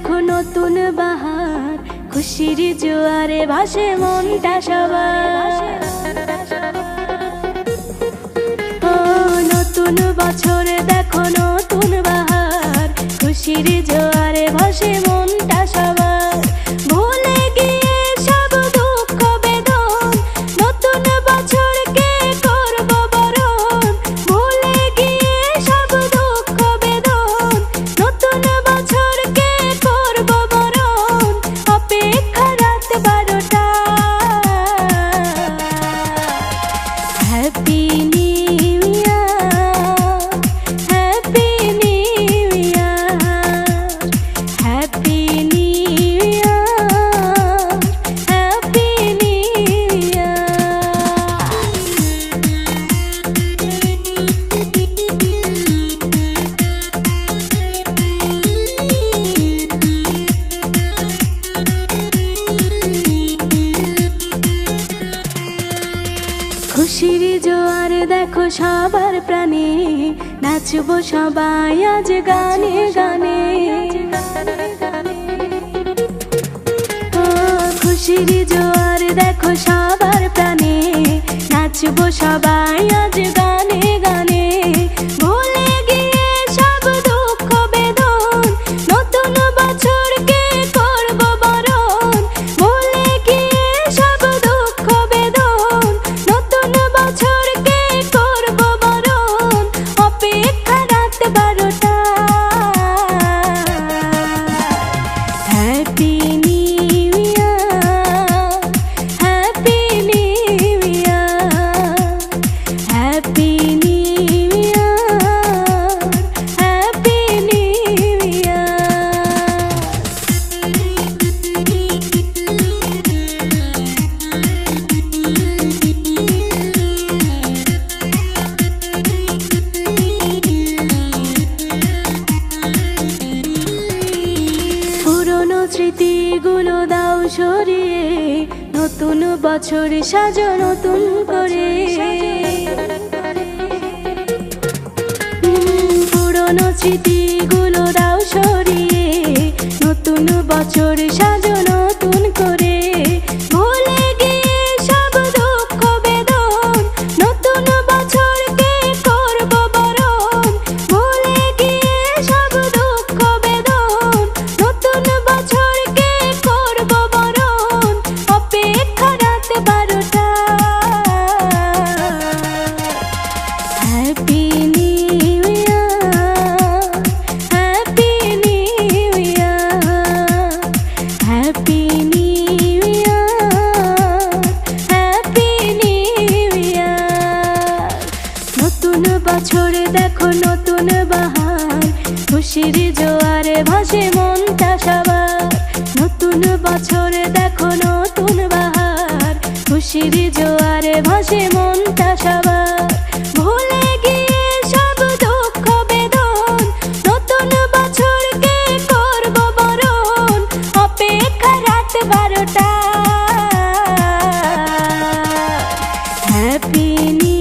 দেখো নতুন বাহার, খুশির জোয়ারে ভাসে মনটা সবার। ও নতুন বছর দেখো নতুন বাহার, খুশির জোয়ারে ভাসে মনটা সবার। ভুলে গিয়ে সব দুঃখ বেদন, নতুন বছরকে করব বরণ। ভুলে গিয়ে সব দুঃখ বেদন, নতুন বছরকে করব বরণ। অপেক্ষা রাত 12টা। Happy new year, happy new year, happy new year, happy new year. খুশির জোয়ার দেখো সবার প্রাণে, নাচবো সবাই আজ গানে গানে। ও খুশির জোয়ার দেখো সবার প্রাণে, নাচবো সবাই আজ গানে গানে। ভুলে গিয়ে সব দুঃখ বেদন, নতুন বছরকে করব বরণ। ভুলে গিয়ে সব দুঃখ বেদন, নতুন বছরকে করব বরণ। অপেক্ষা রাত 12টা। Happy new year, happy new year, happy new year, happy new year. পুরনো স্মৃতিগুলো দাও সরিয়ে, নতুন বছর সাজো নতুন করে। পুরনো স্মৃতিগুলো দাও সরিয়ে, নতুন বছর সাজো নতুন করে। ভুলে গিয়ে সব দুঃখ বেদন, নতুন বছরকে করব বরণ। ভুলে গিয়ে সব দুঃখ বেদন, নতুন বছরকে করব বরণ। অপেক্ষা রাত 12টা। Happy new year, happy new year, happy new year, happy new year. নতুন বছর দেখো নতুন বাহার, খুশির জোয়ারে ভাসে মনটা সবার। নতুন বছর দেখো নতুন বাহার, খুশির জোয়ারে ভাসে মনটা সবার। ভুলে গিয়ে সব দুঃখ বেদন, নতুন বছরকে করব বরণ। অপেক্ষা রাত 12টা। Happy new